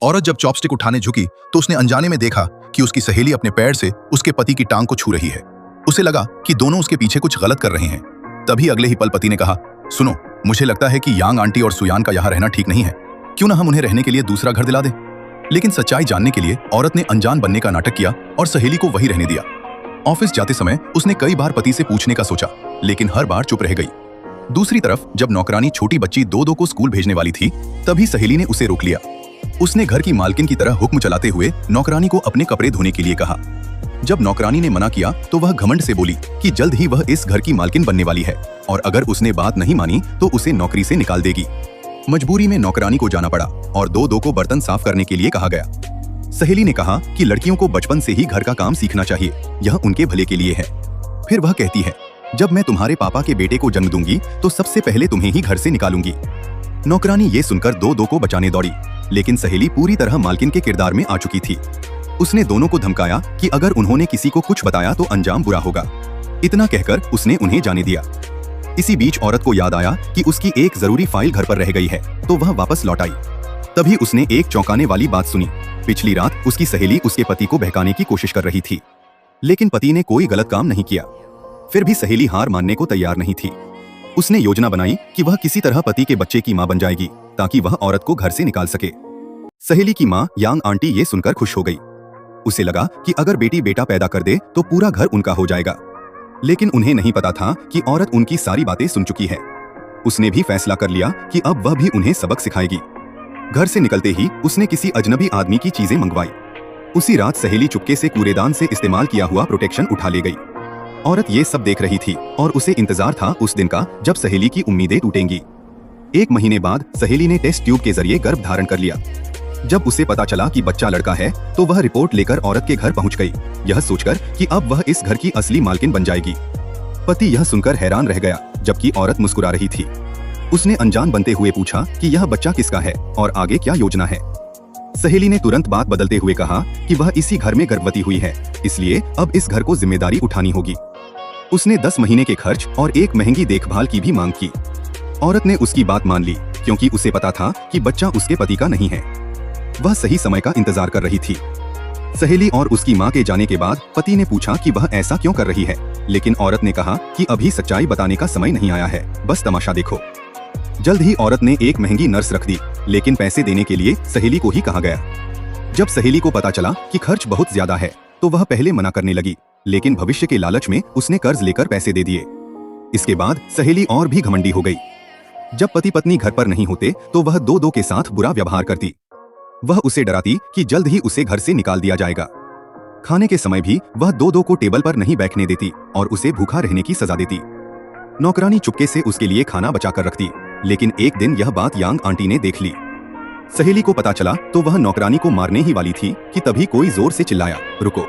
औरत जब चॉपस्टिक उठाने झुकी तो उसने अनजाने में देखा कि उसकी सहेली अपने पैर से उसके पति की टांग को छू रही है। उसे लगा कि दोनों उसके पीछे कुछ गलत कर रहे हैं। तभी अगले ही पल पति ने कहा, सुनो, मुझे लगता है कि यांग आंटी और सुयान का यहाँ रहना ठीक नहीं है। क्यों ना हम उन्हें रहने के लिए दूसरा घर दिला दें। लेकिन सच्चाई जानने के लिए औरत ने अनजान बनने का नाटक किया और सहेली को वहीं रहने दिया। ऑफिस जाते समय उसने कई बार पति से पूछने का सोचा, लेकिन हर बार चुप रह गई। दूसरी तरफ जब नौकरानी छोटी बच्ची दो को स्कूल भेजने वाली थी, तभी सहेली ने उसे रोक लिया। उसने घर की मालकिन की तरह हुक्म चलाते हुए नौकरानी को अपने कपड़े धोने के लिए कहा। जब नौकरानी ने मना किया तो वह घमंड से बोली कि जल्द ही वह इस घर की मालकिन बनने वाली है और अगर उसने बात नहीं मानी तो उसे नौकरी से निकाल देगी। मजबूरी में नौकरानी को जाना पड़ा और दो को बर्तन साफ करने के लिए कहा गया। सहेली ने कहा कि लड़कियों को बचपन से ही घर का काम सीखना चाहिए, यह उनके भले के लिए है। फिर वह कहती है, जब मैं तुम्हारे पापा के बेटे को जन्म दूंगी तो सबसे पहले तुम्हें ही घर से निकालूंगी। नौकरानी ये सुनकर दो को बचाने दौड़ी, लेकिन सहेली पूरी तरह मालकिन के किरदार में आ चुकी थी। उसने दोनों को धमकाया कि अगर उन्होंने किसी को कुछ बताया तो अंजाम बुरा होगा। इतना कहकर उसने उन्हें जाने दिया। इसी बीच औरत को याद आया कि उसकी एक जरूरी फाइल घर पर रह गई है, तो वह वापस लौट आई। तभी उसने एक चौंकाने वाली बात सुनी। पिछली रात उसकी सहेली उसके पति को बहकाने की कोशिश कर रही थी, लेकिन पति ने कोई गलत काम नहीं किया। फिर भी सहेली हार मानने को तैयार नहीं थी। उसने योजना बनाई कि वह किसी तरह पति के बच्चे की मां बन जाएगी ताकि वह औरत को घर से निकाल सके। सहेली की मां यांग आंटी ये सुनकर खुश हो गई। उसे लगा कि अगर बेटी बेटा पैदा कर दे तो पूरा घर उनका हो जाएगा। लेकिन उन्हें नहीं पता था कि औरत उनकी सारी बातें सुन चुकी है। उसने भी फैसला कर लिया कि अब वह भी उन्हें सबक सिखाएगी। घर से निकलते ही उसने किसी अजनबी आदमी की चीजें मंगवाई। उसी रात सहेली चुपके से कूड़ेदान से इस्तेमाल किया हुआ प्रोटेक्शन उठा ले गई। औरत ये सब देख रही थी और उसे इंतजार था उस दिन का जब सहेली की उम्मीदें टूटेंगी। 1 महीने बाद सहेली ने टेस्ट ट्यूब के जरिए गर्भ धारण कर लिया। जब उसे पता चला कि बच्चा लड़का है तो वह रिपोर्ट लेकर औरत के घर पहुंच गई, यह सोचकर कि अब वह इस घर की असली मालकिन बन जाएगी। पति यह सुनकर हैरान रह गया, जबकि औरत मुस्कुरा रही थी। उसने अनजान बनते हुए पूछा कि यह बच्चा किसका है और आगे क्या योजना है। सहेली ने तुरंत बात बदलते हुए कहा कि वह इसी घर में गर्भवती हुई है, इसलिए अब इस घर को जिम्मेदारी उठानी होगी। उसने 10 महीने के खर्च और एक महंगी देखभाल की भी मांग की। औरत ने उसकी बात मान ली, क्योंकि उसे पता था कि बच्चा उसके पति का नहीं है। वह सही समय का इंतजार कर रही थी। सहेली और उसकी मां के जाने के बाद पति ने पूछा कि वह ऐसा क्यों कर रही है, लेकिन औरत ने कहा कि अभी सच्चाई बताने का समय नहीं आया है, बस तमाशा देखो। जल्द ही औरत ने एक महंगी नर्स रख दी, लेकिन पैसे देने के लिए सहेली को ही कहा गया। जब सहेली को पता चला कि खर्च बहुत ज्यादा है तो वह पहले मना करने लगी, लेकिन भविष्य के लालच में उसने कर्ज लेकर पैसे दे दिए। इसके बाद सहेली और भी घमंडी हो गई। जब पति पत्नी घर पर नहीं होते तो वह दो के साथ बुरा व्यवहार करती। वह उसे डराती कि जल्द ही उसे घर से निकाल दिया जाएगा। खाने के समय भी वह दो को टेबल पर नहीं बैठने देती और उसे भूखा रहने की सजा देती। नौकरानी चुपके से उसके लिए खाना बचा कर रखती, लेकिन एक दिन यह बात यांग आंटी ने देख ली। सहेली को पता चला तो वह नौकरानी को मारने ही वाली थी कि तभी कोई जोर से चिल्लाया, रुको।